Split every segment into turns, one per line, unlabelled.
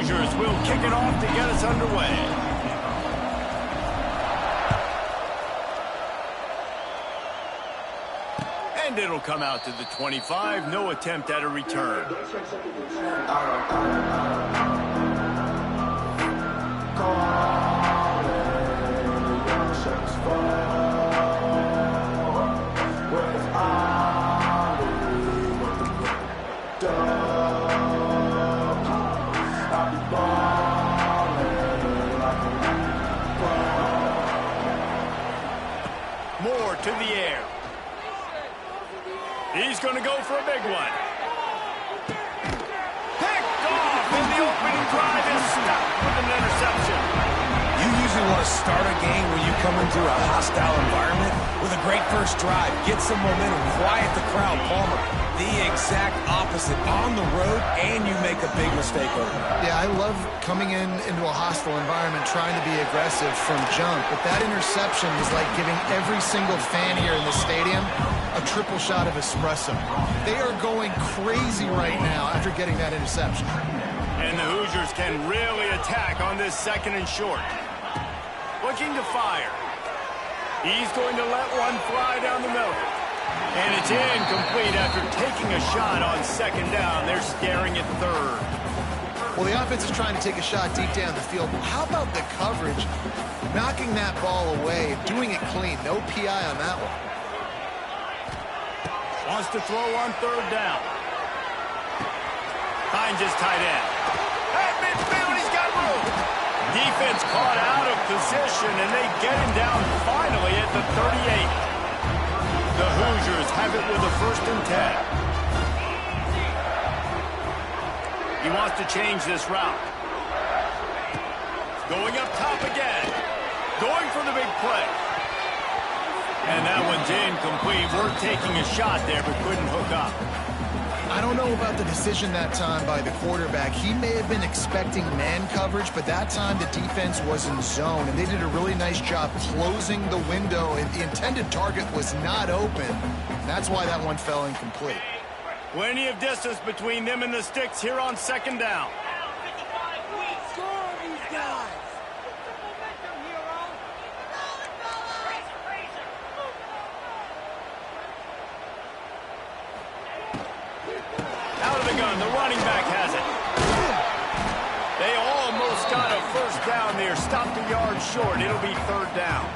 Hoosiers will kick it off to get us underway. And it'll come out to the 25. No attempt at a return. Moore to the air. He's going to go for a big one. Picked off, and the opening drive is stopped with an interception.
You usually want to start a game when you come into a hostile environment with a great first drive. Get some momentum, quiet the crowd. Palmer, the exact opposite. On the road, and you make a big mistake over it.
Yeah, I love coming into a hostile environment, trying to be aggressive from jump, but that interception is like giving every single fan here in the stadium a triple shot of espresso. They are going crazy right now after getting that interception.
And the Hoosiers can really attack on this second and short. Looking to fire. He's going to let one fly down the middle. And it's incomplete after taking a shot on second down. They're staring at third.
Well, the offense is trying to take a shot deep down the field. How about the coverage? Knocking that ball away, doing it clean. No PI on that one.
Wants to throw on third down. Finds his tight end. At midfield, he's got room. Defense caught out of position, and they get him down finally at the 38. The Hoosiers have it with a 1st and 10. He wants to change this route. Going up top again. Going for the big play. And that one's incomplete. We're taking a shot there, but couldn't hook up.
I don't know about the decision that time by the quarterback. He may have been expecting man coverage, but that time the defense was in zone, and they did a really nice job closing the window, and the intended target was not open. That's why that one fell incomplete.
Plenty of distance between them and the sticks here on second down. The running back has it. They almost got a 1st down there. Stopped a yard short. It'll be 3rd down.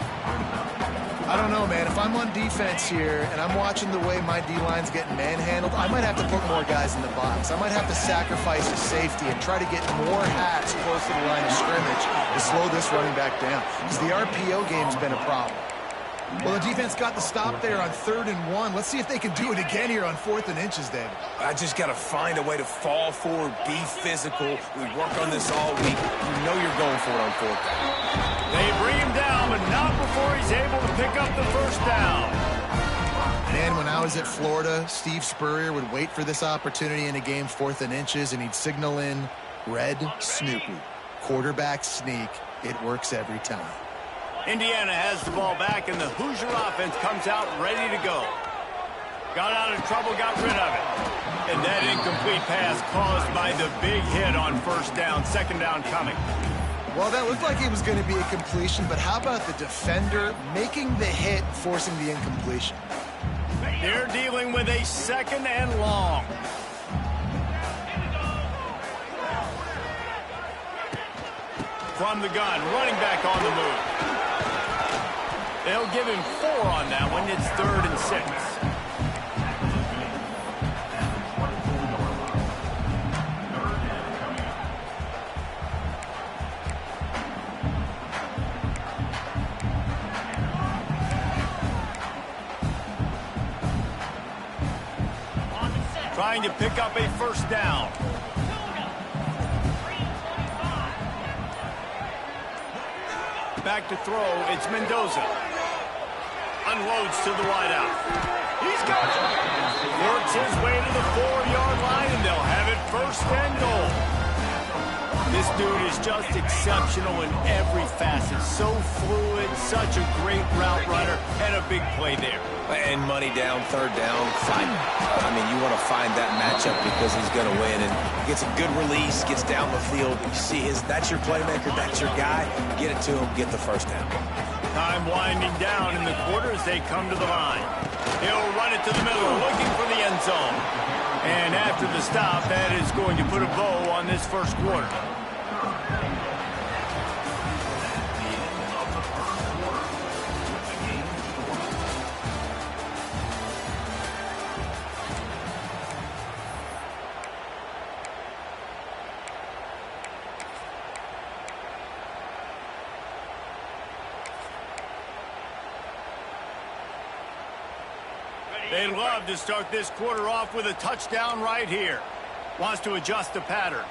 I don't know, man. If I'm on defense here and I'm watching the way my D-line's getting manhandled, I might have to put more guys in the box. I might have to sacrifice a safety and try to get more hats close to the line of scrimmage to slow this running back down, because the RPO game's been a problem. Well, the defense got the stop there on 3rd and 1. Let's see if they can do it again here on 4th and inches, David.
I just got to find a way to fall forward, be physical. We work on this all week. You know you're going for it on 4th down.
They bring him down, but not before he's able to pick up the 1st down.
Man, when I was at Florida, Steve Spurrier would wait for this opportunity in a game 4th and inches, and he'd signal in Red Snoopy. Quarterback sneak. It works every time.
Indiana has the ball back, and the Hoosier offense comes out ready to go. Got out of trouble, got rid of it. And that incomplete pass caused by the big hit on 1st down, 2nd down coming.
Well, that looked like it was going to be a completion, but how about the defender making the hit, forcing the incompletion?
They're dealing with a 2nd and long. From the gun, running back on the move. They'll give him 4 on that one. It's 3rd and 6. Trying to pick up a 1st down. Back to throw, it's Mendoza. Unloads to the wideout. He's got it. Works his way to the 4-yard line, and they'll have it 1st and goal. This dude is just exceptional in every facet. So fluid, such a great route runner, and a big play there.
And money down, third down, fine. I mean, you want to find that matchup because he's going to win. And he gets a good release, gets down the field. You see that's your playmaker, that's your guy. Get it to him, get the first down.
Time winding down in the quarter as they come to the line. He'll run it to the middle, looking for the end zone. And after the stop, that is going to put a bow on this first quarter. They'd love to start this quarter off with a touchdown right here. Wants to adjust the pattern.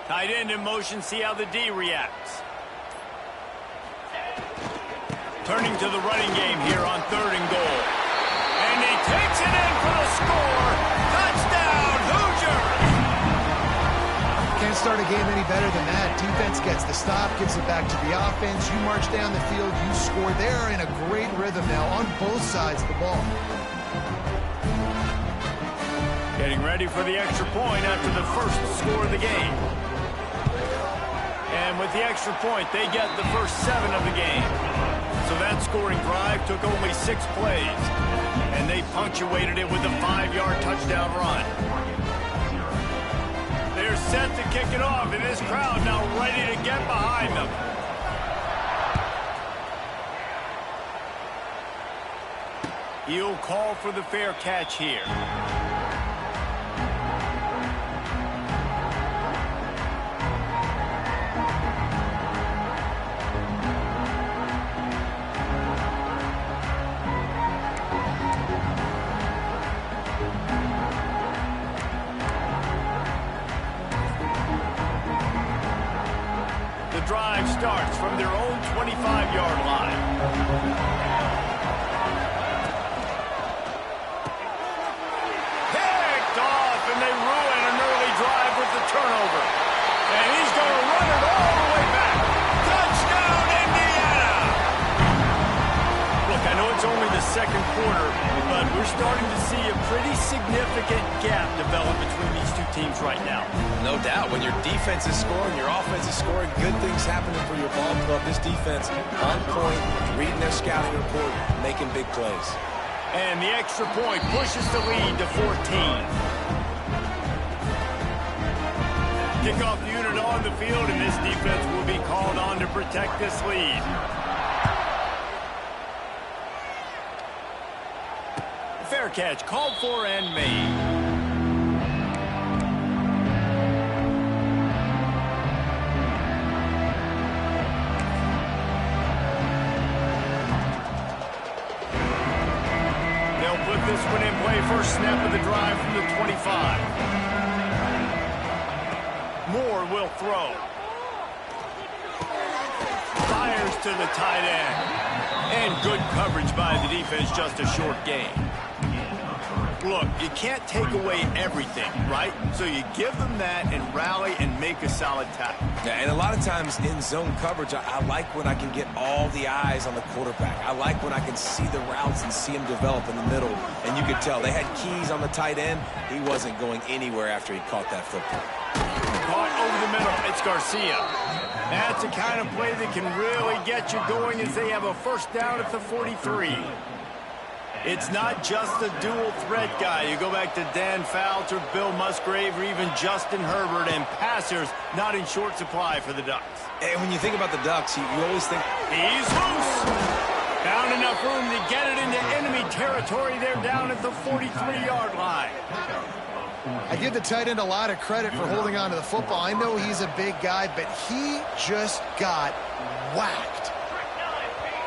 Tight end in motion, see how the D reacts. Turning to the running game here on 3rd and goal. And he takes it in for the score. Touchdown, Hoosiers!
Can't start a game any better than that. Defense gets the stop, gives it back to the offense. You march down the field, you score. They're in a great rhythm now on both sides of the ball.
Getting ready for the extra point after the first score of the game. And with the extra point, they get the first 7 of the game. So that scoring drive took only 6 plays. And they punctuated it with a 5-yard touchdown run. They're set to kick it off, and this crowd now ready to get behind them. He'll call for the fair catch here. Drive starts from their own 25-yard line. Picked off, and they ruin an early drive with the turnover. And he's going to run it all the way back. Touchdown, Indiana! Look, I know it's only the second quarter, but we're starting to see a pretty significant gap develop between these two teams right now.
No doubt. When your defense is scoring, your offense is scoring, good things happening for your ball club. This defense on point, reading their scouting report, making big plays.
And the extra point pushes the lead to 14. Kickoff unit on the field, and this defense will be called on to protect this lead. Fair catch called for and made. This one in play, first snap of the drive from the 25. Moore will throw. Fires to the tight end. And good coverage by the defense, just a short gain. Look, you can't take away everything, right? So you give them that and rally and make a solid tackle.
Yeah, and a lot of times in zone coverage, I like when I can get all the eyes on the quarterback. I like when I can see the routes and see him develop in the middle. And you could tell they had keys on the tight end. He wasn't going anywhere after he caught that football.
Caught over the middle. It's Garcia. That's the kind of play that can really get you going as they have a first down at the 43. It's not just a dual threat guy. You go back to Dan Fouts or Bill Musgrave or even Justin Herbert, and passers not in short supply for the Ducks.
And when you think about the Ducks, you always think...
He's loose. Found enough room to get it into enemy territory. They're down at the 43-yard line.
I give the tight end a lot of credit for holding on to the football. I know he's a big guy, but he just got whacked.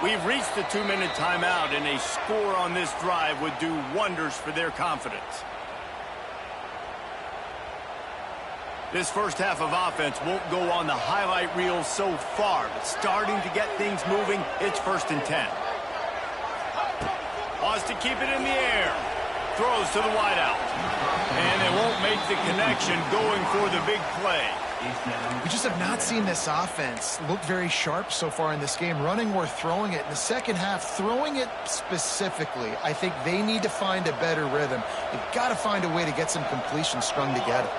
We've reached the 2-minute timeout, and a score on this drive would do wonders for their confidence. This first half of offense won't go on the highlight reel so far, but starting to get things moving, it's 1st and 10. Wants to keep it in the air. throws to the wideout. And they won't make the connection going for the big play.
We just have not seen this offense look very sharp so far in this game, running or throwing it. In the second half, throwing it specifically, I think they need to find a better rhythm. They've got to find a way to get some completion strung together.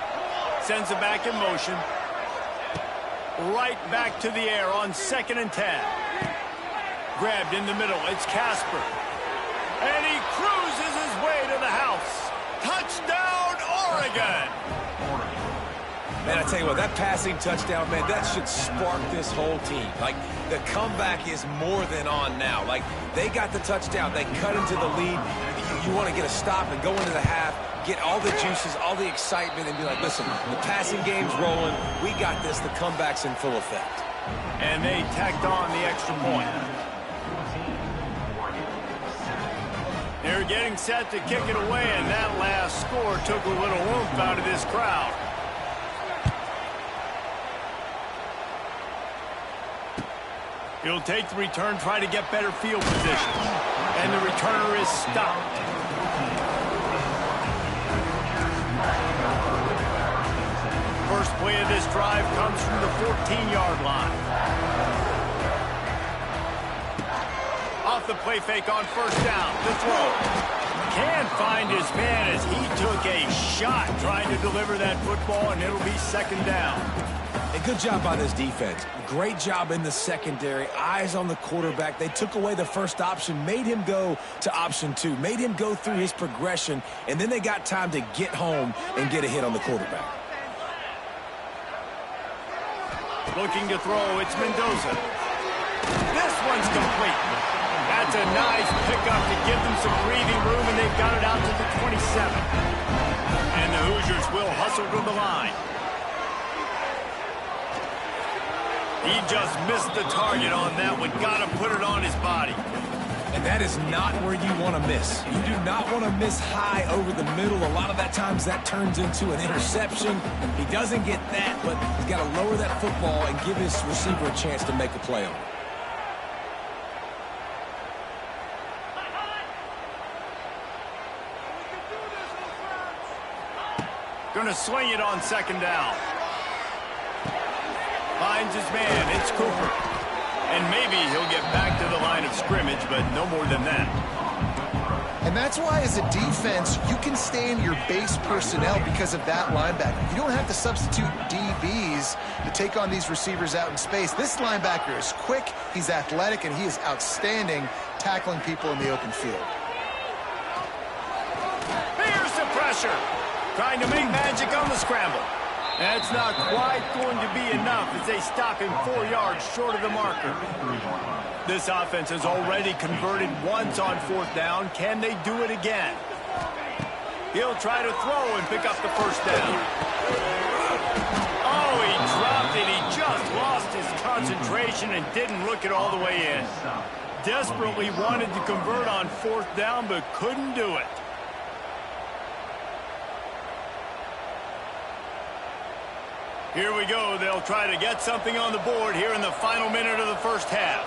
Sends it back in motion. Right back to the air on 2nd and 10. Grabbed in the middle. It's Casper. And he cruises his way to the house. Touchdown, Oregon!
Man, I tell you what, that passing touchdown, man, that should spark this whole team. Like, the comeback is more than on now. Like, they got the touchdown. They cut into the lead. You want to get a stop and go into the half, get all the juices, all the excitement, and be like, listen, the passing game's rolling. We got this. The comeback's in full effect.
And they tacked on the extra point. They're getting set to kick it away, and that last score took a little oomph out of this crowd. He'll take the return, try to get better field position. And the returner is stopped. First play of this drive comes from the 14-yard line. Off the play fake on first down. The throw. Can't find his man as he took a shot trying to deliver that football, and it'll be 2nd down.
A good job by this defense. Great job in the secondary. Eyes on the quarterback. They took away the first option, made him go to option 2, made him go through his progression, and then they got time to get home and get a hit on the quarterback.
Looking to throw, it's Mendoza. This one's complete. That's a nice pickup to give them some breathing room, and they've got it out to the 27. And the Hoosiers will hustle to the line. He just missed the target on that one. Got to put it on his body.
And that is not where you want to miss. You do not want to miss high over the middle. A lot of that times that turns into an interception. He doesn't get that, but he's got to lower that football and give his receiver a chance to make a play on it.
Going to swing it on 2nd down. Finds his man. It's Cooper. And maybe he'll get back to the line of scrimmage, but no more than that.
And that's why, as a defense, you can stay in your base personnel because of that linebacker. You don't have to substitute DBs to take on these receivers out in space. This linebacker is quick, he's athletic, and he is outstanding tackling people in the open field.
Here's the pressure. Trying to make magic on the scramble. That's not quite going to be enough as they stop him 4 yards short of the marker. This offense has already converted once on 4th down. Can they do it again? He'll try to throw and pick up the first down. Oh, he dropped it. He just lost his concentration and didn't look it all the way in. Desperately wanted to convert on 4th down, but couldn't do it. Here we go. They'll try to get something on the board here in the final minute of the first half.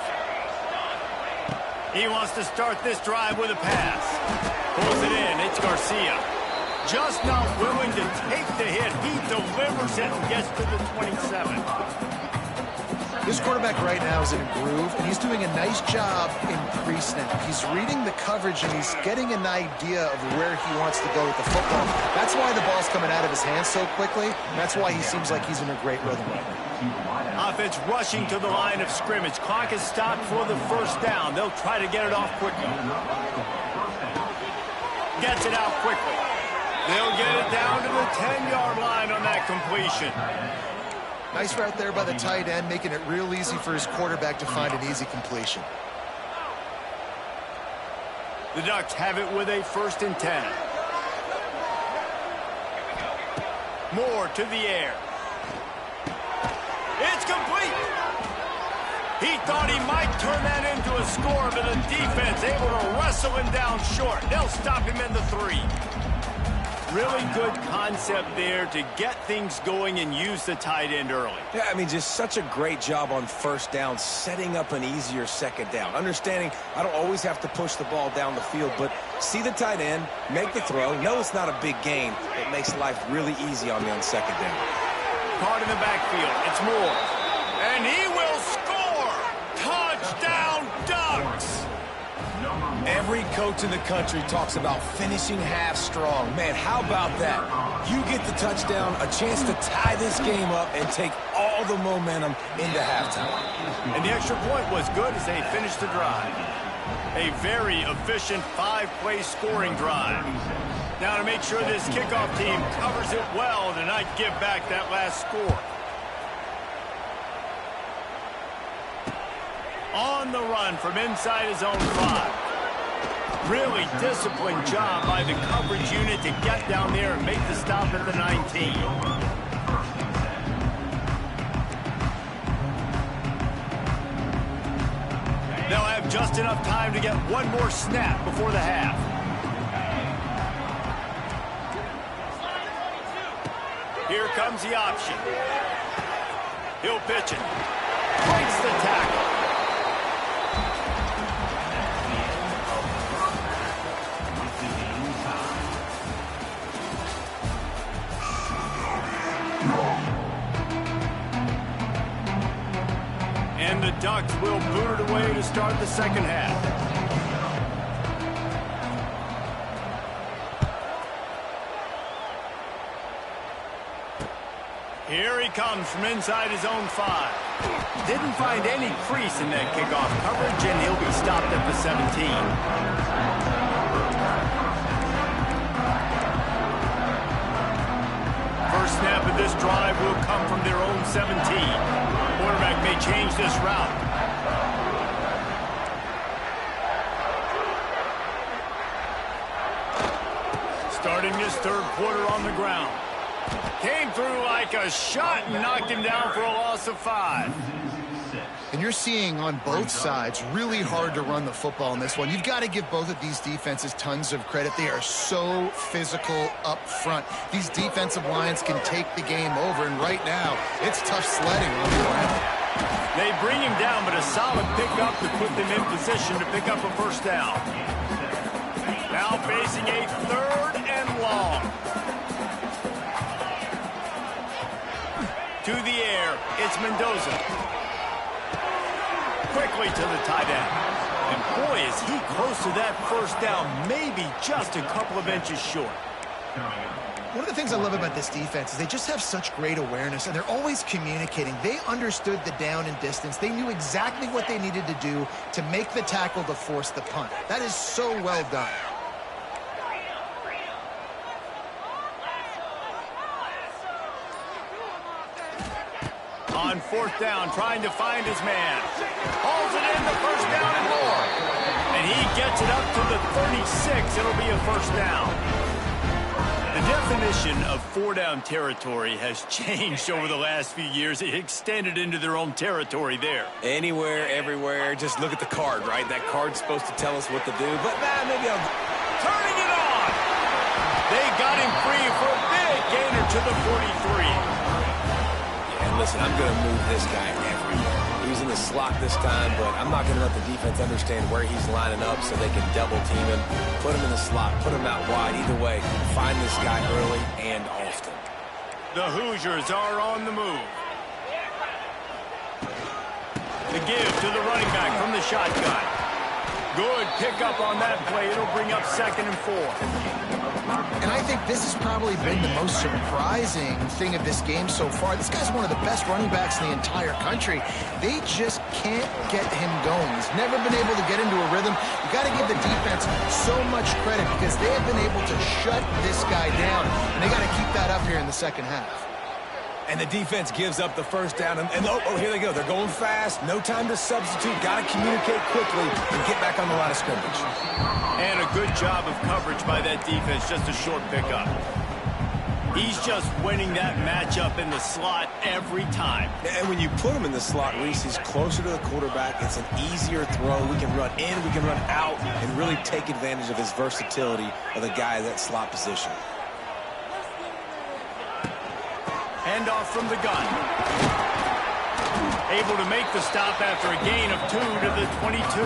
He wants to start this drive with a pass. Pulls it in. It's Garcia. Just not willing to take the hit. He delivers it and gets to the 27.
This quarterback right now is in a groove, and he's doing a nice job in pre-snap. He's reading the coverage, and he's getting an idea of where he wants to go with the football. That's why the ball's coming out of his hands so quickly, and that's why he seems like he's in a great rhythm right now.
Offense rushing to the line of scrimmage. Clock is stopped for the first down. They'll try to get it off quickly. Gets it out quickly. They'll get it down to the 10-yard line on that completion.
Nice route there by the tight end, making it real easy for his quarterback to find an easy completion.
The Ducks have it with a 1st and 10. Moore to the air. It's complete. He thought he might turn that into a score, but the defense able to wrestle him down short. They'll stop him in the 3. Really good concept there to get things going and use the tight end early.
Yeah, I mean, just such a great job on first down, setting up an easier second down. Understanding I don't always have to push the ball down the field, but see the tight end, make the throw. No, it's not a big gain. It makes life really easy on me on second down.
Caught in the backfield. It's Moore. And he will score! Touchdown, Ducks!
Every coach in the country talks about finishing half strong. Man, how about that? You get the touchdown, a chance to tie this game up and take all the momentum into halftime.
And the extra point was good as they finished the drive. A very efficient 5-play scoring drive. Now to make sure this kickoff team covers it well to not give back that last score. On the run from inside his own 5. Really disciplined job by the coverage unit to get down there and make the stop at the 19. They'll have just enough time to get one more snap before the half. Here comes the option. He'll pitch it. Breaks the tackle. And the Ducks will boot it away to start the second half. Here he comes from inside his own 5. Didn't find any crease in that kickoff coverage, and he'll be stopped at the 17. First snap of this drive will come from their own 17. Quarterback may change this route. Starting this third quarter on the ground. Came through like a shot and knocked him down for a loss of 5.
And you're seeing on both sides really hard to run the football in this one. You've got to give both of these defenses tons of credit. They are so physical up front. These defensive lines can take the game over, and right now, it's tough sledding on the ground.
They bring him down, but a solid pickup to put them in position to pick up a first down. Now facing a 3rd and long. To the air, it's Mendoza. Quickly to the tight end. And boy, is he close to that first down, maybe just a couple of inches short.
One of the things I love about this defense is they just have such great awareness, and they're always communicating. They understood the down and distance. They knew exactly what they needed to do to make the tackle to force the punt. That is so well done.
On 4th down, trying to find his man. Hauls it in, the first down and more. And he gets it up to the 36. It'll be a first down. The definition of 4-down territory has changed over the last few years. It extended into their own territory there.
Anywhere, everywhere, just look at the card, right? That card's supposed to tell us what to do, but maybe I'll...
Turning it on! They got him free for a big gainer to the 43.
Listen, I'm going to move this guy everywhere. He's in the slot this time, but I'm not going to let the defense understand where he's lining up so they can double team him, put him in the slot, put him out wide. Either way, find this guy early and often.
The Hoosiers are on the move. The give to the running back from the shotgun. Good pickup on that play. It'll bring up 2nd and 4.
And I think this has probably been the most surprising thing of this game so far. This guy's one of the best running backs in the entire country. They just can't get him going. He's never been able to get into a rhythm. You got to give the defense so much credit because they have been able to shut this guy down, and they got to keep that up here in the second half.
And the defense gives up the first down. And here they go. They're going fast. No time to substitute. Got to communicate quickly and get back on the line of scrimmage.
And a good job of coverage by that defense. Just a short pickup. He's just winning that matchup in the slot every time.
And when you put him in the slot, Reese, he's closer to the quarterback. It's an easier throw. We can run in, we can run out, and really take advantage of his versatility of the guy in that slot position.
Handoff from the gun. Able to make the stop after a gain of 2 to the 22.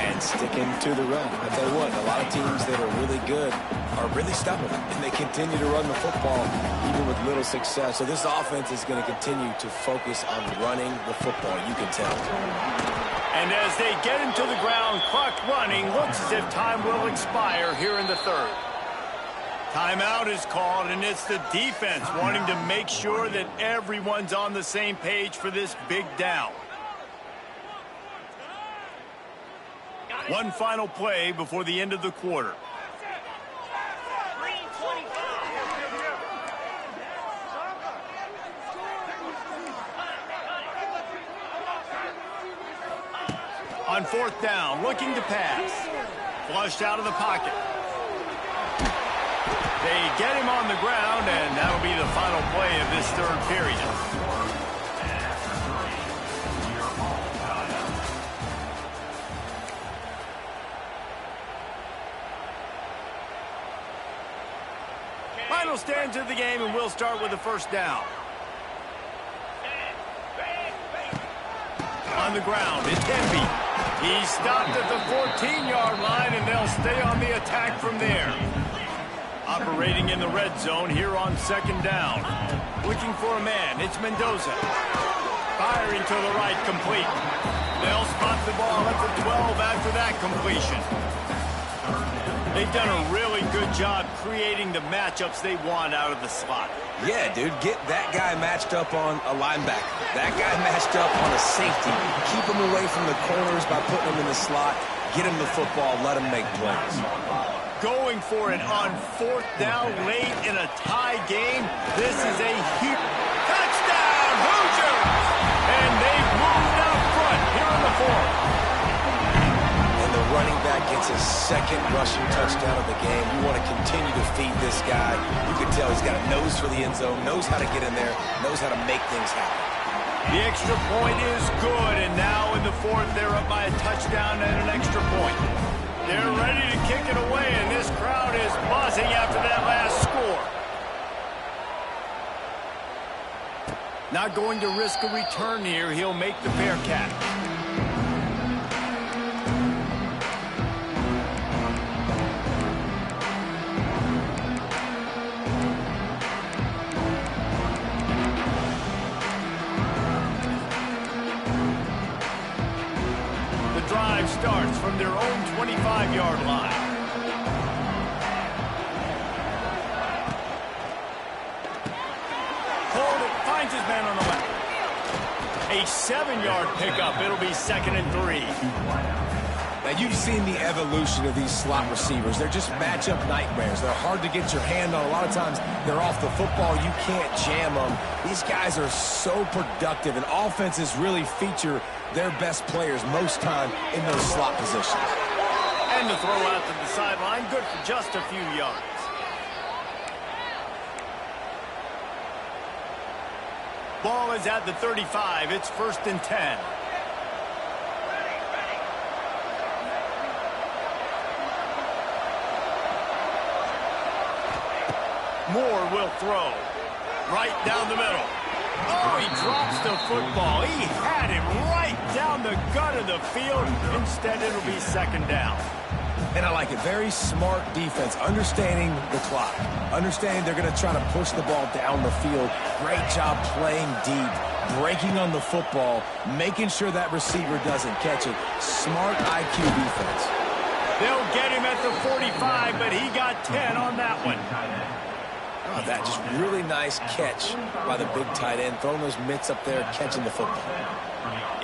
And sticking to the run. I tell you what, a lot of teams that are really good are really stubborn, and they continue to run the football even with little success. So this offense is going to continue to focus on running the football, you can tell.
And as they get into the ground, clock running, looks as if time will expire here in the third. Timeout is called, and it's the defense wanting to make sure that everyone's on the same page for this big down. One final play before the end of the quarter. On fourth down, looking to pass. Flushed out of the pocket. They get him on the ground, and that'll be the final play of this third period. Final stanza of the game, and we'll start with the first down. On the ground, it's Denby. He's stopped at the 14-yard line, and they'll stay on the attack from there. Operating in the red zone here on second down. Looking for a man, it's Mendoza. Firing to the right, complete. They'll spot the ball at the 12 after that completion. They've done a really good job creating the matchups they want out of the slot.
Yeah, dude, get that guy matched up on a linebacker. That guy matched up on a safety. Keep him away from the corners by putting him in the slot. Get him the football, let him make plays.
Going for it on fourth down late in a tie game. This is a huge touchdown, Hoosiers! And they've moved out front here in the fourth.
And the running back gets his second rushing touchdown of the game. You want to continue to feed this guy. You can tell he's got a nose for the end zone, knows how to get in there, knows how to make things happen.
The extra point is good, and now in the fourth, they're up by a touchdown and an extra point. They're ready to kick it away, and this crowd is buzzing after that last score. Not going to risk a return here. He'll make the Bearcat. Starts from their own 25-yard line. Cole finds his man on the left. A 7-yard pickup. It'll be 2nd and 3.
Now, you've seen the evolution of these slot receivers. They're just matchup nightmares. They're hard to get your hand on. A lot of times, they're off the football. You can't jam them. These guys are so productive, and offenses really feature their best players most time in those slot positions.
And the throw out to the sideline, good for just a few yards. Ball is at the 35. It's 1st and 10. Moore will throw. Right down the middle. Oh, he drops the football. He had him right down the gut of the field. Instead, it'll be 2nd down.
And I like it. Very smart defense. Understanding the clock. Understanding they're going to try to push the ball down the field. Great job playing deep. Breaking on the football. Making sure that receiver doesn't catch it. Smart IQ defense.
They'll get him at the 45, but he got 10 on that one.
Oh, that just really nice catch by the big tight end. Throwing those mitts up there, catching the football.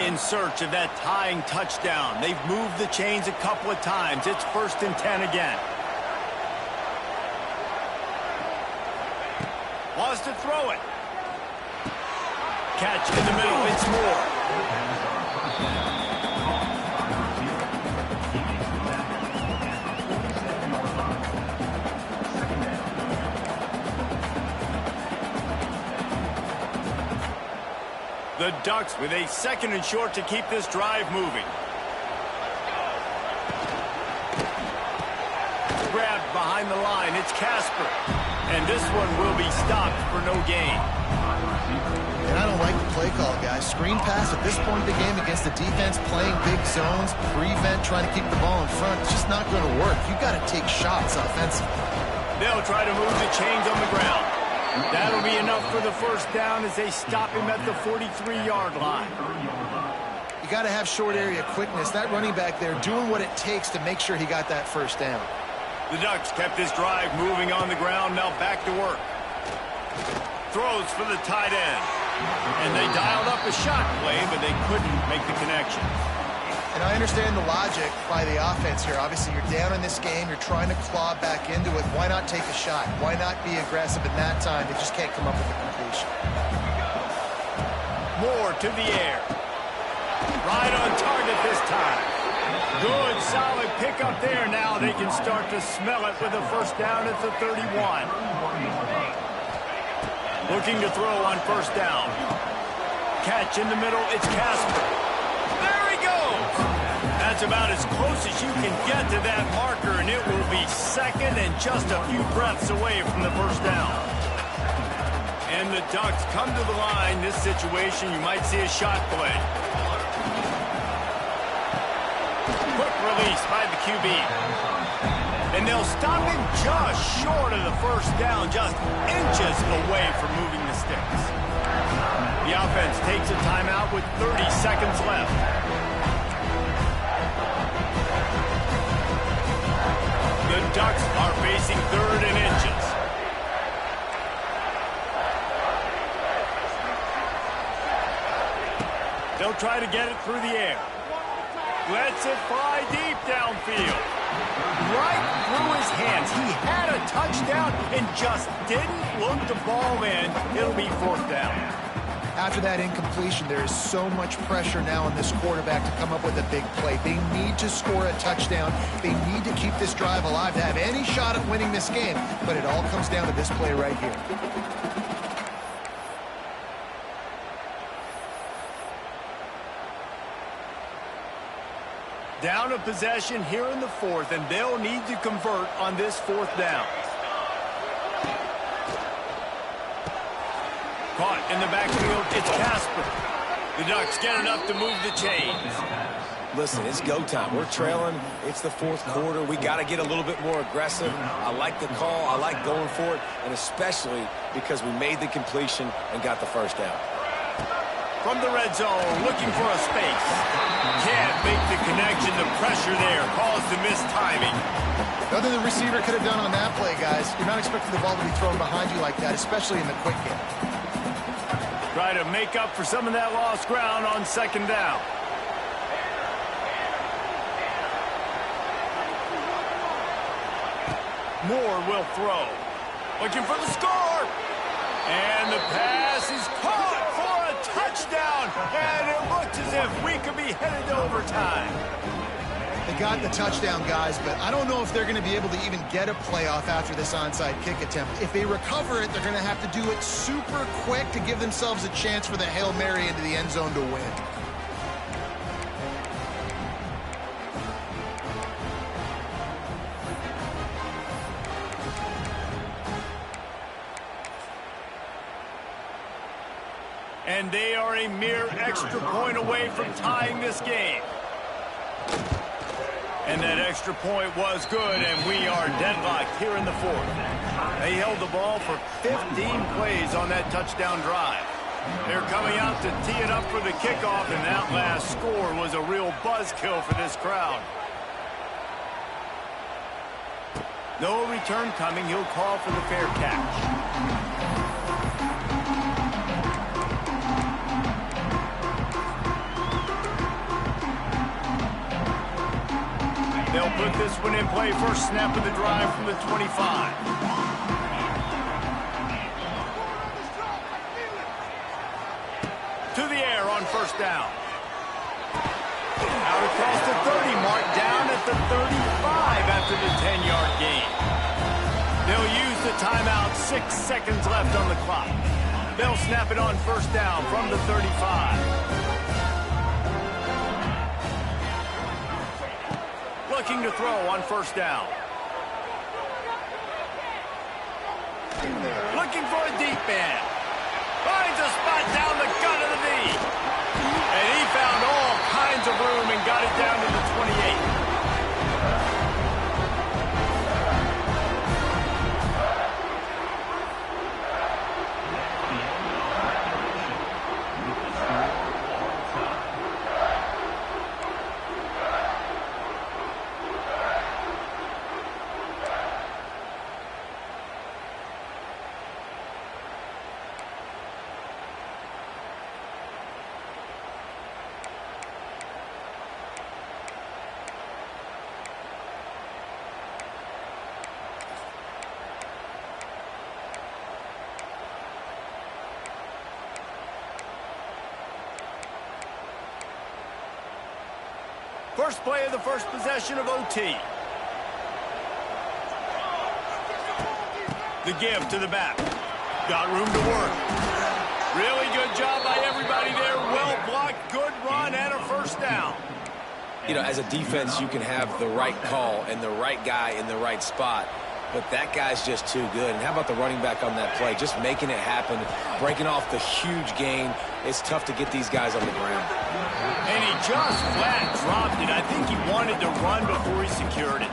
In search of that tying touchdown. They've moved the chains a couple of times. It's 1st and 10 again. Wants to throw it. Catch in the middle. It's Moore. The Ducks with a 2nd and short to keep this drive moving. Grabbed behind the line. It's Casper. And this one will be stopped for no gain.
And I don't like the play call, guys. Screen pass at this point in the game against the defense, playing big zones, prevent, trying to keep the ball in front. It's just not going to work. You got to take shots offensively.
They'll try to move the chains on the ground. That'll be enough for the first down as they stop him at the 43-yard line.
You got to have short area quickness. That running back there doing what it takes to make sure he got that first down.
The Ducks kept this drive moving on the ground, now back to work. Throws for the tight end. And they dialed up a shot play, but they couldn't make the connection.
And I understand the logic by the offense here. Obviously, you're down in this game. You're trying to claw back into it. Why not take a shot? Why not be aggressive in that time? They just can't come up with a completion.
Moore to the air. Right on target this time. Good, solid pickup there. Now they can start to smell it with a first down at the 31. Looking to throw on first down. Catch in the middle. It's Casper. There he goes. That's about as close as you can get to that marker, and it will be second and just a few breaths away from the first down. And the Ducks come to the line. This situation, you might see a shot play. Quick release by the QB. And they'll stop him just short of the first down, just inches away from moving the sticks. The offense takes a timeout with 30 seconds left. The Ducks are facing third and inches. They'll try to get it through the air. Lets it fly deep downfield. Right through his hands. He had a touchdown and just didn't look the ball in. It'll be fourth down.
After that incompletion, there is so much pressure now on this quarterback to come up with a big play. They need to score a touchdown. They need to keep this drive alive to have any shot at winning this game. But it all comes down to this play right here.
Down a possession here in the fourth, and they'll need to convert on this fourth down. Caught in the backfield, it's Casper. The Ducks get enough to move the chains.
Listen, it's go time. We're trailing. It's the fourth quarter. We got to get a little bit more aggressive. I like the call. I like going for it, and especially because we made the completion and got the first down.
From the red zone, looking for a space. Can't make the connection. The pressure there caused the missed timing.
Nothing the receiver could have done on that play, guys. You're not expecting the ball to be thrown behind you like that, especially in the quick game.
Try to make up for some of that lost ground on second down. Moore will throw. Looking for the score. And the pass is caught for a touchdown. And it looks as if we could be headed to overtime.
They got the touchdown, guys, but I don't know if they're going to be able to even get a playoff after this onside kick attempt. If they recover it, they're going to have to do it super quick to give themselves a chance for the Hail Mary into the end zone to win.
And they are a mere extra point away from tying this game. And that extra point was good, and we are deadlocked here in the fourth. They held the ball for 15 plays on that touchdown drive. They're coming out to tee it up for the kickoff, and that last score was a real buzzkill for this crowd. No return coming. He'll call for the fair catch. They'll put this one in play. First snap of the drive from the 25. To the air on first down. Out across the 30 mark, down at the 35 after the 10-yard gain. They'll use the timeout, 6 seconds left on the clock. They'll snap it on first down from the 35. Looking to throw on first down. Looking for a deep man. Finds a spot down the gut of the knee. And he found all kinds of room and got it down to the 28. First play of the first possession of OT. The give to the back. Got room to work. Really good job by everybody there. Well blocked, good run, and a first down.
You know, as a defense, you can have the right call and the right guy in the right spot, but that guy's just too good. And how about the running back on that play? Just making it happen, breaking off the huge gain. It's tough to get these guys on the ground.
And he just flat dropped it. I think he wanted to run before he secured it.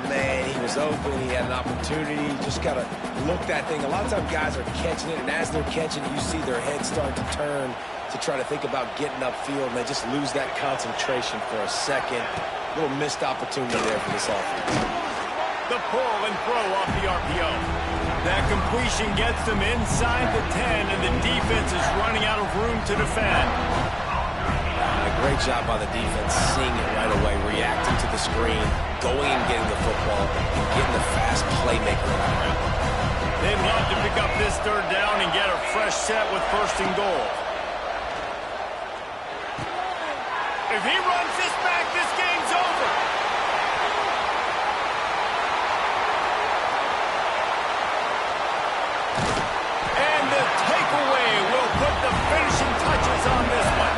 Man, he was open. He had an opportunity. Just got to look that thing. A lot of times guys are catching it, and as they're catching it, you see their head start to turn to try to think about getting upfield, and they just lose that concentration for a second. Little missed opportunity there for this offense.
The pull and throw off the RPO. That completion gets them inside the 10, and the defense is running out of room to defend.
Great job by the defense, seeing it right away, reacting to the screen, going and getting the football, and getting the fast playmaker on the ground.
They'd love to pick up this third down and get a fresh set with first and goal. If he runs this back, this game's over. And the takeaway will put the finishing touches on this one.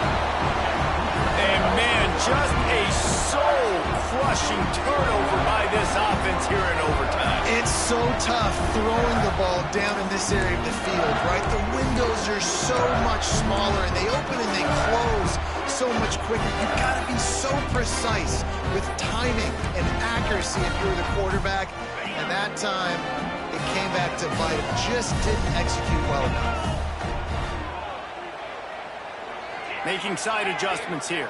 And man, just a soul-crushing turnover by this offense here in overtime.
It's so tough throwing the ball down in this area of the field, right? The windows are so much smaller, and they open and they close so much quicker. You've got to be so precise with timing and accuracy if you're the quarterback. And that time, it came back to bite him. Just didn't execute well enough.
Making side adjustments here.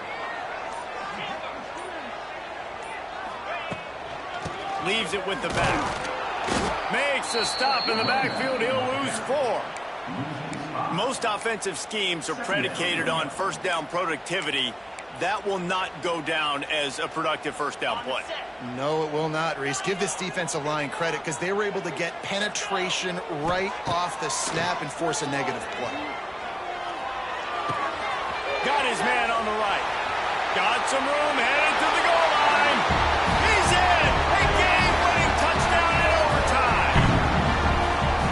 Leaves it with the back. Makes a stop in the backfield. He'll lose 4. Most offensive schemes are predicated on first down productivity. That will not go down as a productive first down play.
No, it will not, Reese. Give this defensive line credit because they were able to get penetration right off the snap and force a negative play.
Got his man on the right. Got some room, headed to the goal line. He's in! A game-winning touchdown in overtime.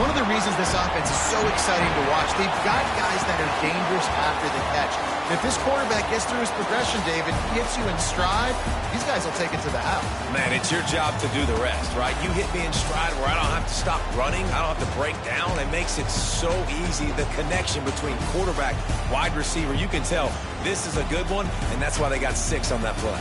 One of the reasons this offense is so exciting to watch, they've got guys that are dangerous after the catch. And if this quarterback gets through his progression, David, hits you in stride, these guys will take it to the house.
Man, it's your job to do the rest, right? You hit me in stride where I don't have to stop running. I don't have to break down. It makes it so easy. The connection between quarterback, wide receiver, you can tell this is a good one, and that's why they got 6 on that play.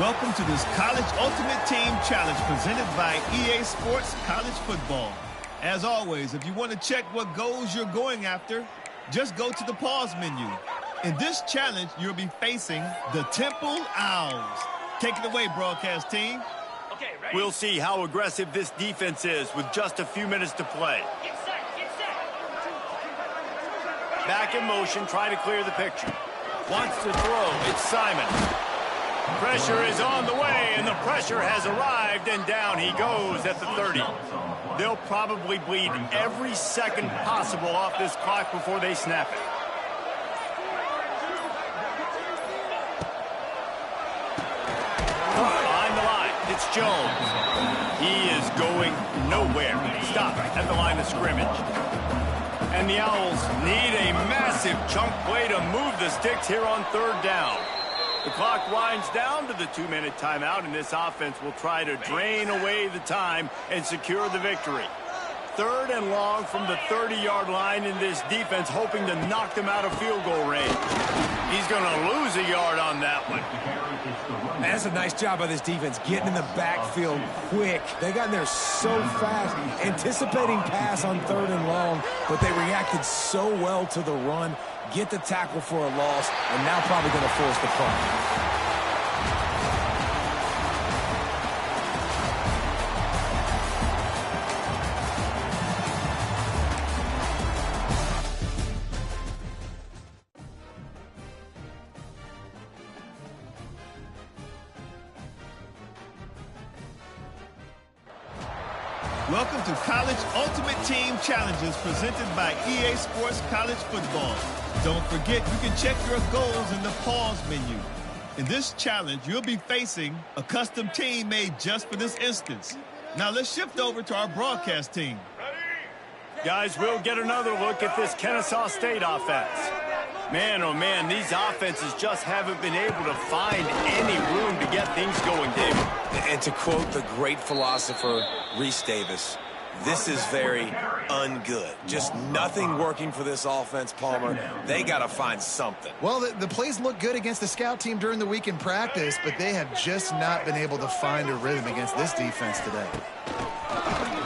Welcome to this College Ultimate Team Challenge presented by EA Sports College Football. As always, if you want to check what goals you're going after, just go to the pause menu. In this challenge, you'll be facing the Temple Owls. Take it away, broadcast team.
Okay, ready? We'll see how aggressive this defense is with just a few minutes to play.
Get set, get set.
Back in motion, try to clear the picture. Wants to throw, it's Simon. Pressure is on the way, and the pressure has arrived, and down he goes at the 30. They'll probably bleed every second possible off this clock before they snap it. Behind the line, it's Jones. He is going nowhere. Stop at the line of scrimmage. And the Owls need a massive chunk play to move the sticks here on third down. The clock winds down to the 2-minute timeout, and this offense will try to drain away the time and secure the victory. Third and long from the 30-yard line, in this defense hoping to knock them out of field goal range. He's going to lose a yard on that one.
That's a nice job by this defense, getting in the backfield quick. They got in there so fast, anticipating pass on third and long, but they reacted so well to the run, get the tackle for a loss, and now probably going to force the punt.
Welcome to College Ultimate Team Challenges presented by EA Sports College Football. Don't forget, you can check your goals in the pause menu. In this challenge, you'll be facing a custom team made just for this instance. Now let's shift over to our broadcast team.
Guys, we'll get another look at this Kennesaw State offense. Man, oh man, these offenses just haven't been able to find any room to get things going, David.
And to quote the great philosopher, Reese Davis, this is very ungood. Just nothing working for this offense, Palmer. They got to find something.
Well, the plays look good against the scout team during the week in practice, but they have just not been able to find a rhythm against this defense today.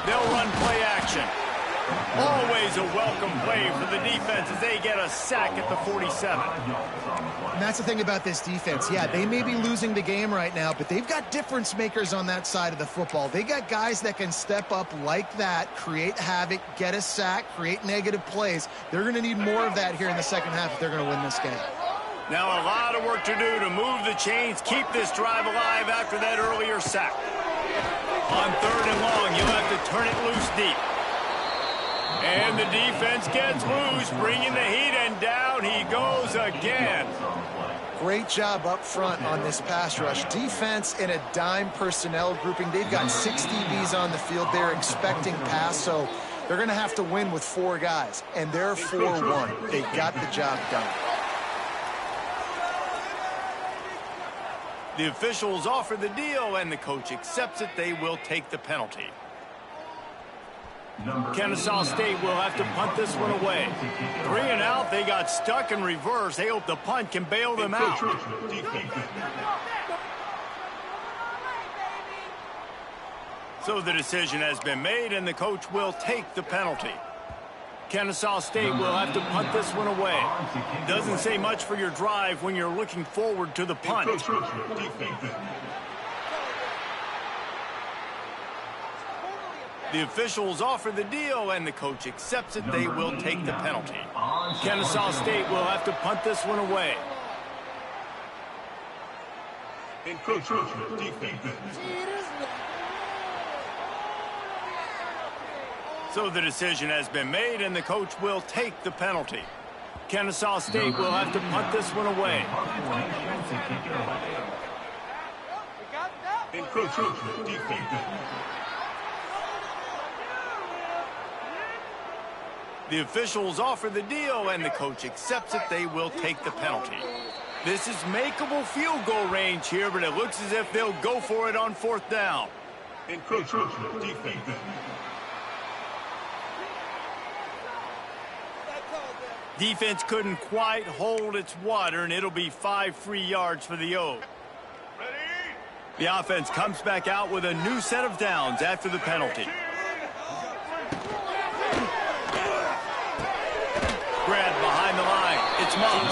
They'll run play action. Always a welcome play for the defense as they get a sack at the 47.
And that's the thing about this defense. Yeah, they may be losing the game right now, but they've got difference makers on that side of the football. They got guys that can step up like that, create havoc, get a sack, create negative plays. They're going to need more of that here in the second half if they're going to win this game.
Now a lot of work to do to move the chains, keep this drive alive after that earlier sack. On third and long, you'll have to turn it loose deep. And the defense gets loose, bringing the heat, and down he goes again.
Great job up front on this pass rush. Defense in a dime personnel grouping. They've got 6 DBs on the field. They're expecting pass, so they're going to have to win with 4 guys. And they're 4-1. They got the job done.
The officials offer the deal, and the coach accepts it. They will take the penalty. Kennesaw State will have to punt this one away. 3 and out, they got stuck in reverse. They hope the punt can bail them out. So the decision has been made, and the coach will take the penalty. Kennesaw State will have to punt this one away. Doesn't say much for your drive when you're looking forward to the punt. The officials offer the deal, and the coach accepts it. They will take the penalty. Kennesaw State will have to punt this one away. So the decision has been made, and the coach will take the penalty. Kennesaw State will have to punt this one away. The officials offer the deal, and the coach accepts it. They will take the penalty. This is makeable field goal range here, but it looks as if they'll go for it on 4th down. Defense couldn't quite hold its water, and it'll be 5 free yards for the Oaks. The offense comes back out with a new set of downs after the penalty. Grab behind the line. It's Moss.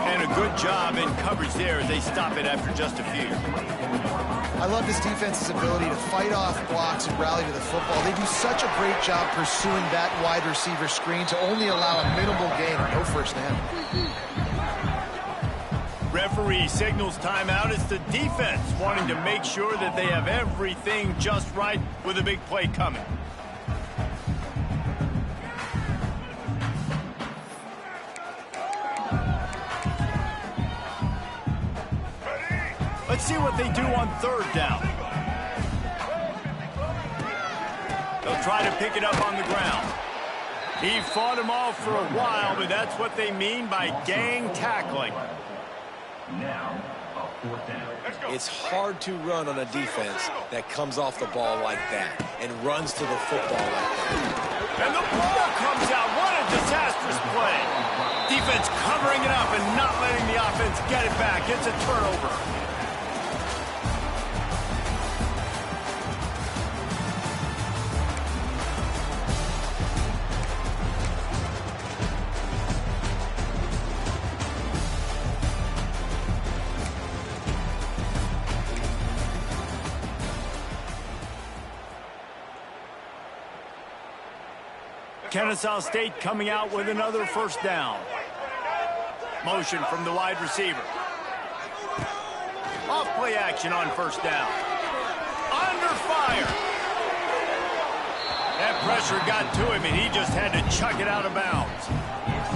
And a good job in coverage there as they stop it after just a few.
I love this defense's ability to fight off blocks and rally to the football. They do such a great job pursuing that wide receiver screen to only allow a minimal gain and no first down.
Referee signals timeout. It's the defense wanting to make sure that they have everything just right with a big play coming. Let's see what they do on third down. They'll try to pick it up on the ground. He fought him off for a while, but that's what they mean by gang tackling.
Now, a fourth down.
It's hard to run on a defense that comes off the ball like that and runs to the football like that.
And the ball comes out. What a disastrous play. Defense covering it up and not letting the offense get it back. It's a turnover. Kennesaw State coming out with another first down. Motion from the wide receiver. Off play action on first down. Under fire. That pressure got to him, and he just had to chuck it out of bounds.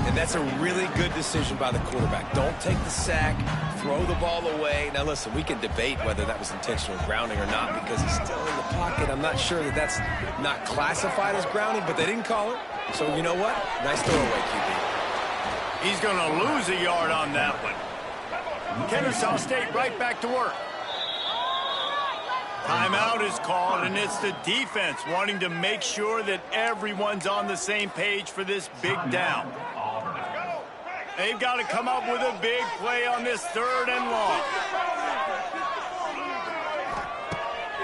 And that's a really good decision by the quarterback. Don't take the sack, throw the ball away. Now, listen, we can debate whether that was intentional grounding or not because he's still in the pocket. I'm not sure that that's not classified as grounding, but they didn't call it. So, you know what? Nice throwaway, QB.
He's going to lose a yard on that one. Kennesaw State right back to work. Timeout is called, and it's the defense wanting to make sure that everyone's on the same page for this big down. They've got to come up with a big play on this third and long.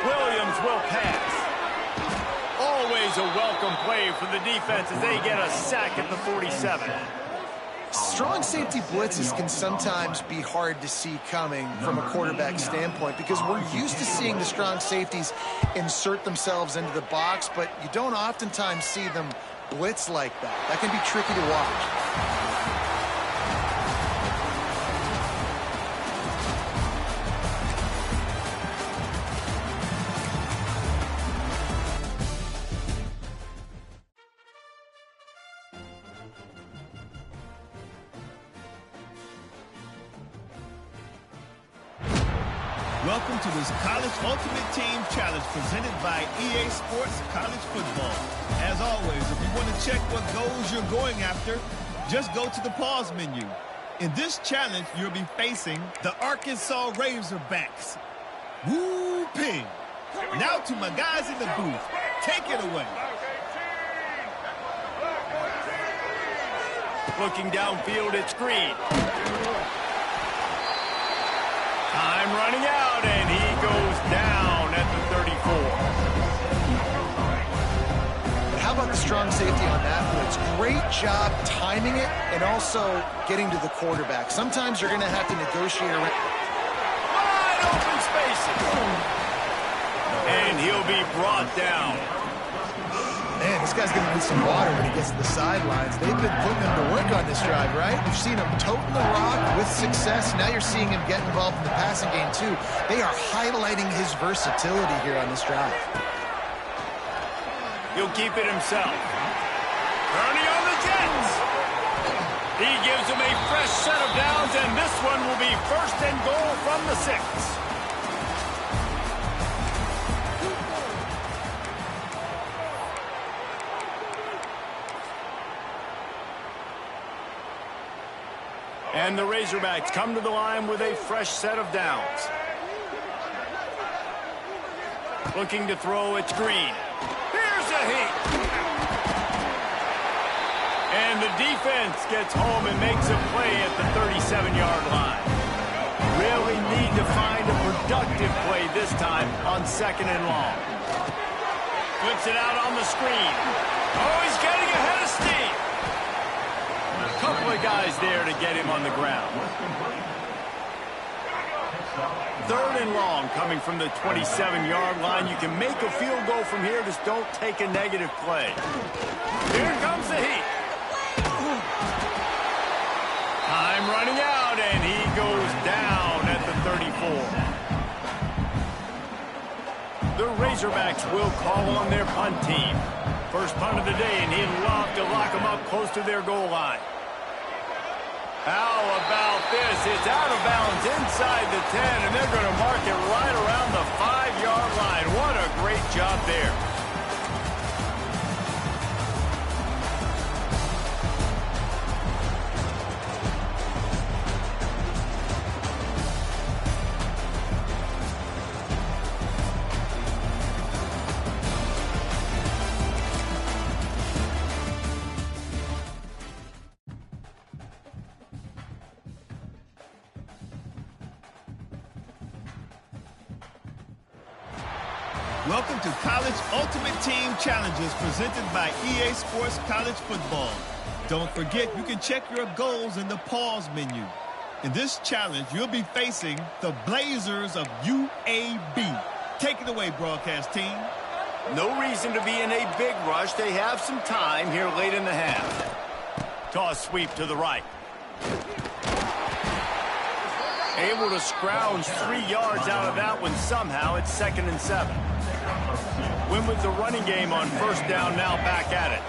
Williams will pass. Always a welcome play for the defense as they get a sack at the 47.
Strong safety blitzes can sometimes be hard to see coming from a quarterback standpoint because we're used to seeing the strong safeties insert themselves into the box, but you don't oftentimes see them blitz like that. That can be tricky to watch.
Welcome to this College Ultimate Team Challenge presented by EA Sports College Football. As always, if you want to check what goals you're going after, just go to the pause menu. In this challenge, you'll be facing the Arkansas Razorbacks. Woo-ping! Now to my guys in the booth. Take it away.
Looking downfield, it's Green. Time running out, and he goes down at the 34.
But how about the strong safety on that blitz? Great job timing it and also getting to the quarterback. Sometimes you're going to have to negotiate around.
Wide open spaces. And he'll be brought down.
Man, this guy's going to need some water when he gets to the sidelines. They've been putting him to work on this drive, right? You've seen him toting the rock with success. Now you're seeing him get involved in the passing game, too. They are highlighting his versatility here on this drive.
He'll keep it himself. Turning on the Jets. He gives him a fresh set of downs, and this one will be first and goal from the 6. And the Razorbacks come to the line with a fresh set of downs. Looking to throw, it's Green. Here's a heat. And the defense gets home and makes a play at the 37-yard line. Really neat to find a productive play this time on 2nd and long. Flips it out on the screen. Oh, he's getting ahead of steam. A couple of guys there to get him on the ground. 3rd and long coming from the 27-yard line. You can make a field goal from here, just don't take a negative play. Here comes the heat. Time running out, and he goes down at the 34. The Razorbacks will call on their punt team. First punt of the day, and he'd love to lock them up close to their goal line. How about this? It's out of bounds inside the 10, and they're going to mark it right around the 5-yard line. What a great job there.
Welcome to College Ultimate Team Challenges presented by EA Sports College Football. Don't forget, you can check your goals in the pause menu. In this challenge, you'll be facing the Blazers of UAB. Take it away, broadcast team.
No reason to be in a big rush. They have some time here late in the half. Toss sweep to the right. Able to scrounge 3 yards out of that one somehow. It's 2nd and 7. Win with the running game on 1st down, now back at it.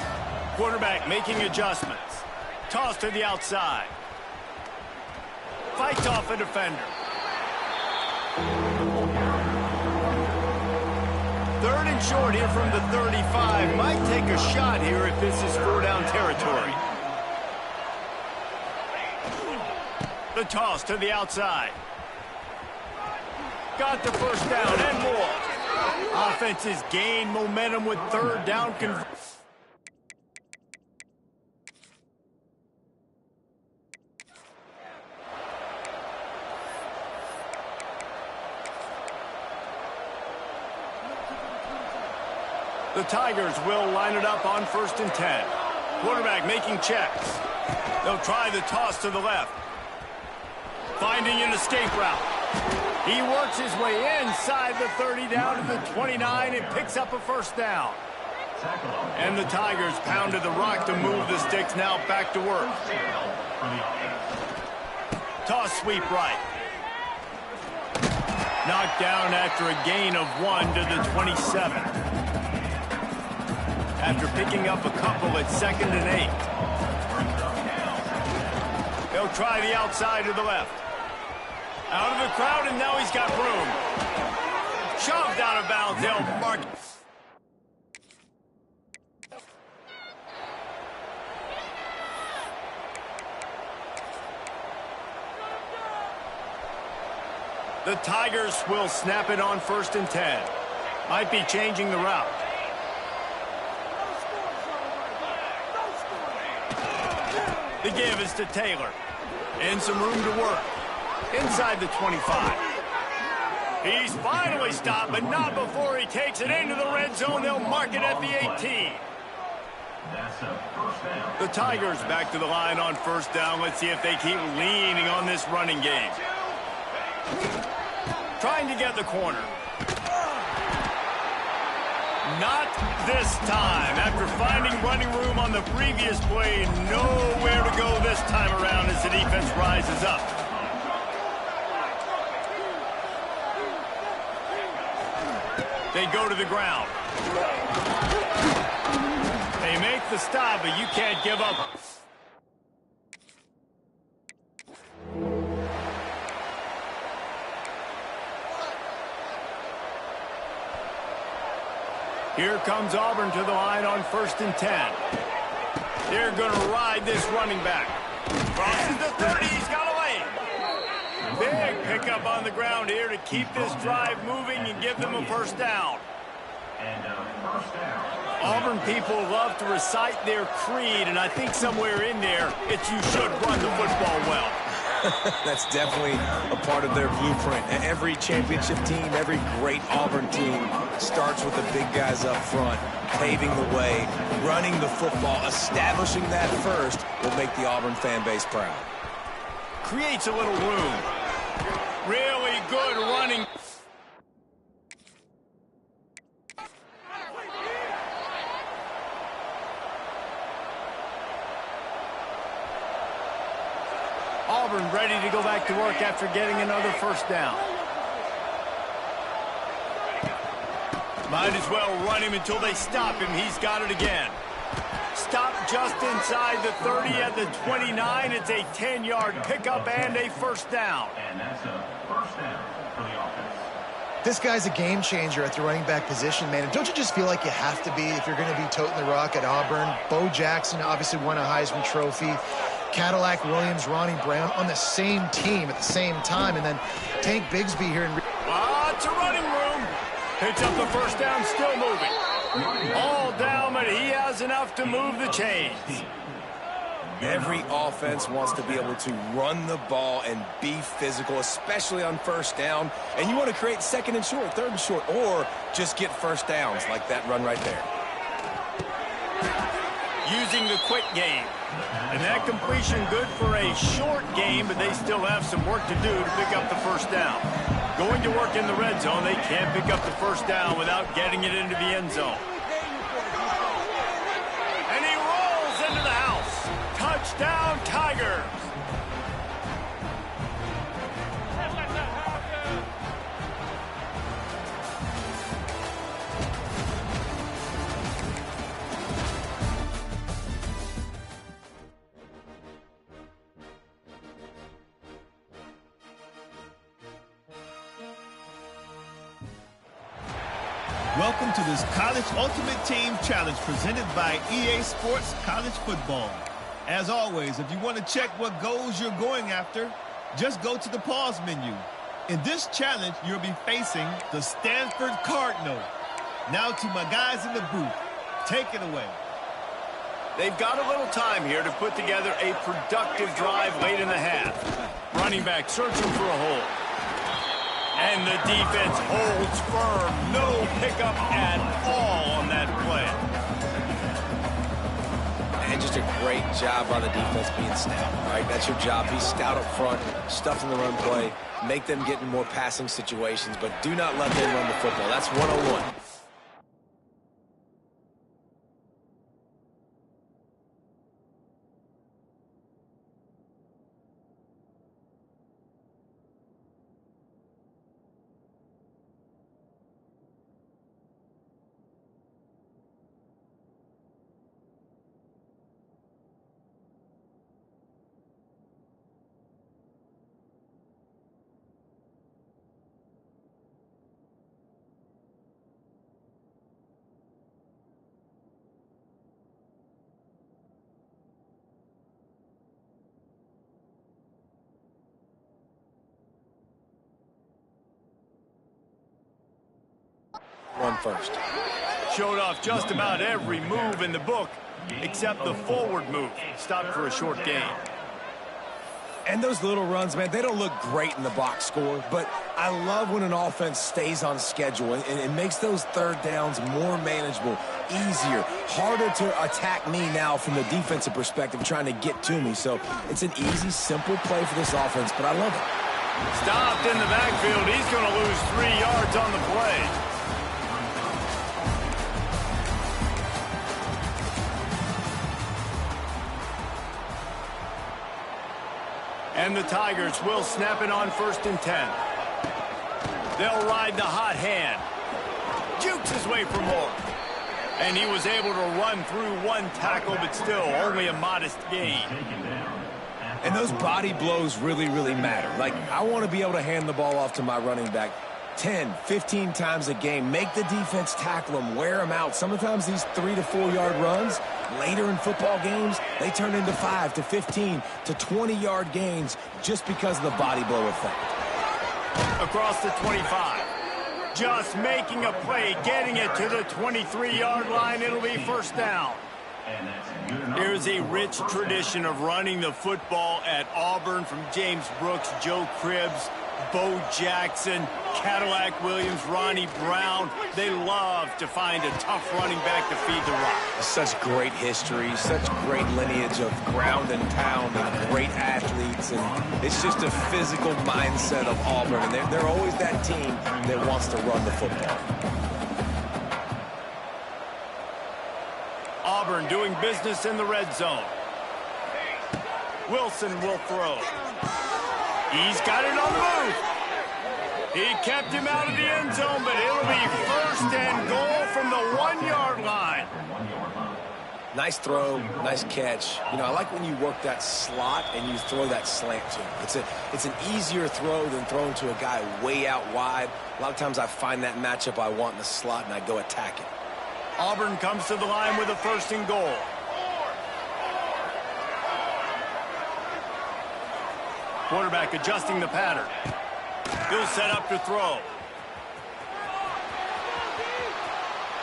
Quarterback making adjustments. Toss to the outside. Fights off a defender. 3rd and short here from the 35. Might take a shot here if this is 4-down territory. The toss to the outside. Got the 1st down and more. Offenses gain momentum with 3rd down. The Tigers will line it up on 1st and 10. Quarterback making checks. They'll try the toss to the left. Finding an escape route. He works his way inside the 30 down to the 29 and picks up a 1st down. And the Tigers pounded the rock to move the sticks, now back to work. Toss sweep right. Knocked down after a gain of 1 to the 27. After picking up a couple at 2nd and 8. They'll try the outside to the left. Out of the crowd, and now he's got room. Shoved out of bounds. They'll mark. The Tigers will snap it on 1st and 10. Might be changing the route. The give is to Taylor. And some room to work. Inside the 25. He's finally stopped, but not before he takes it into the red zone. They'll mark it at the 18. The Tigers back to the line on 1st down. Let's see if they keep leaning on this running game. Trying to get the corner. Not this time. After finding running room on the previous play, nowhere to go this time around as the defense rises up. They go to the ground. They make the stop, but you can't give up. Here comes Auburn to the line on 1st and 10. They're going to ride this running back. Crosses the 30. He's got a lane. Big pickup on the ground here to keep this drive moving and give them a 1st down. Auburn people love to recite their creed, and I think somewhere in there, it's you should run the football well.
That's definitely a part of their blueprint. Every championship team, every great Auburn team starts with the big guys up front, paving the way, running the football, establishing that first will make the Auburn fan base proud.
Creates a little room. Really good running. Auburn ready to go back to work after getting another first down. Might as well run him until they stop him. He's got it again. Stop just inside the 30 at the 29. It's a 10-yard pickup and a first down.
And that's a first down for the offense.
This guy's a game changer at the running back position, man. And don't you just feel like you have to be if you're going to be toting the rock at Auburn? Bo Jackson obviously won a Heisman Trophy. Cadillac Williams, Ronnie Brown on the same team at the same time. And then Tank Bigsby here in...
Lots of running room. Picks up the first down, still moving. All down, but he has enough to move the chains.
Every offense wants to be able to run the ball and be physical, especially on first down. And you want to create second and short, third and short, or just get first downs like that run right there.
Using the quick game. And that completion good for a short game, but they still have some work to do to pick up the first down. Going to work in the red zone, they can't pick up the first down without getting it into the end zone. And he rolls into the house. Touchdown, Tigers.
Welcome to this College Ultimate Team Challenge presented by EA Sports College Football. As always, if you want to check what goals you're going after, just go to the pause menu. In this challenge, you'll be facing the Stanford Cardinal. Now to my guys in the booth. Take it away.
They've got a little time here to put together a productive drive late in the half. Running back searching for a hole. And the defense holds firm. No pickup at all on that play.
And just a great job by the defense being stout, right? That's your job. Be stout up front, stuff in the run play, make them get in more passing situations, but do not let them run the football. That's 101. Run first.
Showed off just about every move in the book, except the forward move. Stopped for a short gain.
And those little runs, man, they don't look great in the box score, but I love when an offense stays on schedule, and it makes those third downs more manageable, easier, harder to attack me now from the defensive perspective trying to get to me. So it's an easy, simple play for this offense, but I love it.
Stopped in the backfield. He's going to lose 3 yards on the play. And the Tigers will snap it on 1st and 10. They'll ride the hot hand. Jukes his way for more. And he was able to run through one tackle, but still only a modest gain.
And those body blows really, really matter. Like, I want to be able to hand the ball off to my running back 10, 15 times a game. Make the defense tackle them, wear them out. Sometimes these 3 to 4 yard runs, later in football games, they turn into 5 to 15 to 20 yard gains just because of the body blow effect.
Across the 25. Just making a play, getting it to the 23-yard line. It'll be 1st down.
And that's good enough.
There's a rich tradition of running the football at Auburn from James Brooks, Joe Cribbs, Bo Jackson, Cadillac Williams, Ronnie Brown. They love to find a tough running back to feed the rock.
Such great history, such great lineage of ground and pound and great athletes. And it's just a physical mindset of Auburn. And they're always that team that wants to run the football.
Auburn doing business in the red zone. Wilson will throw. He's got it on the move. He kept him out of the end zone, but it'll be first and goal from the 1-yard line.
Nice throw, nice catch. You know, I like when you work that slot and you throw that slant to him. It's an easier throw than throwing to a guy way out wide. A lot of times I find that matchup I want in the slot and I go attack it.
Auburn comes to the line with a first and goal. Quarterback adjusting the pattern. He'll set up to throw.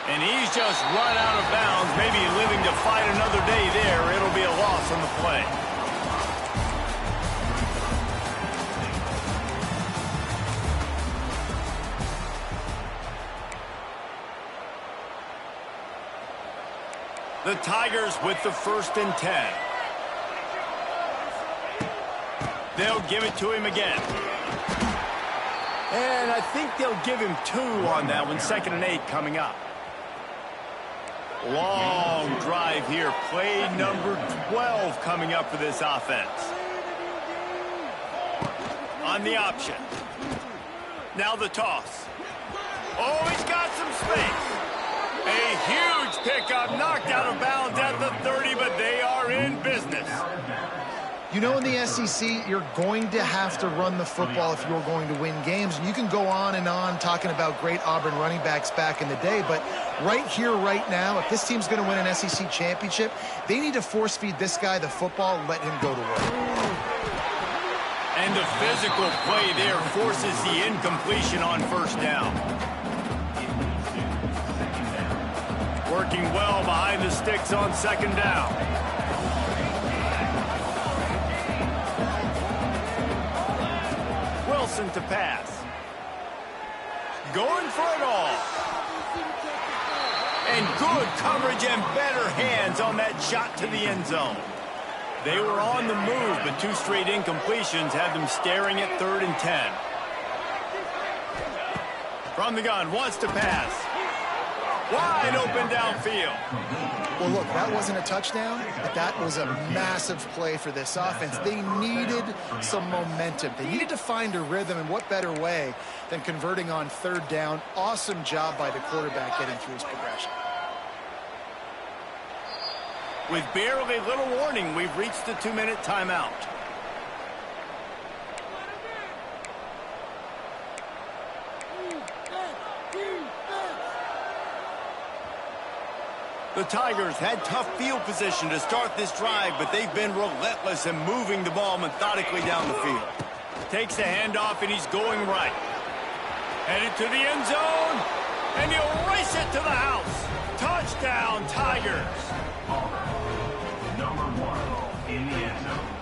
And he's just run out of bounds, maybe living to fight another day there. It'll be a loss on the play. The Tigers with the first and 10. They'll give it to him again. And I think they'll give him 2 on that one. 2nd and 8 coming up. Long drive here. Play number 12 coming up for this offense. On the option. Now the toss. Oh, he's got some space. A huge pickup, knocked out of bounds at the 30, but they are in business.
You know, in the SEC, you're going to have to run the football if you're going to win games. And you can go on and on talking about great Auburn running backs back in the day, but right here, right now, if this team's going to win an SEC championship, they need to force-feed this guy the football and let him go to work.
And the physical play there forces the incompletion on first down. Working well behind the sticks on 2nd down. Wilson to pass. Going for it all. And good coverage and better hands on that shot to the end zone. They were on the move, but 2 straight incompletions had them staring at 3rd and 10. From the gun, wants to pass. Wide open downfield.
Well, look, that wasn't a touchdown, but that was a massive play for this offense. They needed some momentum. They needed to find a rhythm, and what better way than converting on 3rd down. Awesome job by the quarterback getting through his progression.
With barely little warning, we've reached the 2-minute timeout. The Tigers had tough field position to start this drive, but they've been relentless in moving the ball methodically down the field. Takes the handoff, and he's going right. Headed to the end zone, and he'll race it to the house. Touchdown, Tigers.
Auburn, number 1 in the end zone.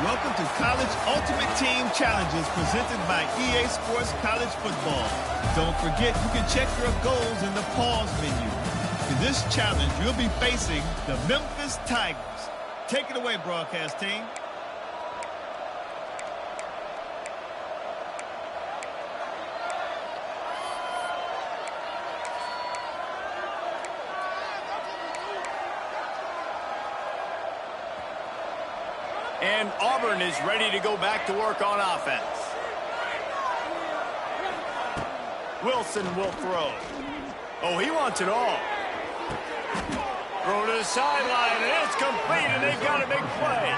Welcome to College Ultimate Team Challenges presented by EA Sports College Football. Don't forget, you can check your goals in the pause menu. In this challenge, you'll be facing the Memphis Tigers. Take it away, broadcast team.
And Auburn is ready to go back to work on offense. Wilson will throw. Oh, he wants it all. Throw to the sideline, and it's complete, and they've got a big play.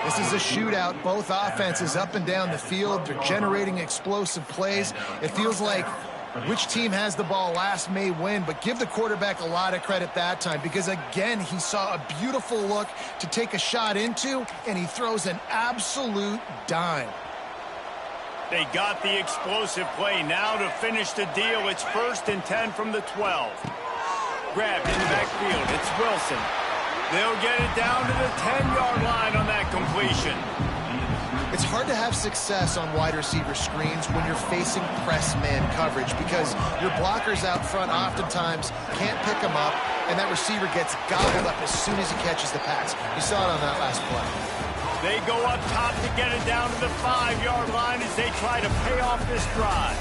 This is a shootout. Both offenses up and down the field. They're generating explosive plays. It feels like which team has the ball last may win, but give the quarterback a lot of credit that time because, again, he saw a beautiful look to take a shot into, and he throws an absolute dime.
They got the explosive play now to finish the deal. It's 1st and 10 from the 12. Grabbed in the backfield. It's Wilson. They'll get it down to the 10-yard line on that completion.
It's hard to have success on wide receiver screens when you're facing press man coverage because your blockers out front oftentimes can't pick them up, and that receiver gets gobbled up as soon as he catches the pass. You saw it on that last play.
They go up top to get it down to the 5-yard line as they try to pay off this drive.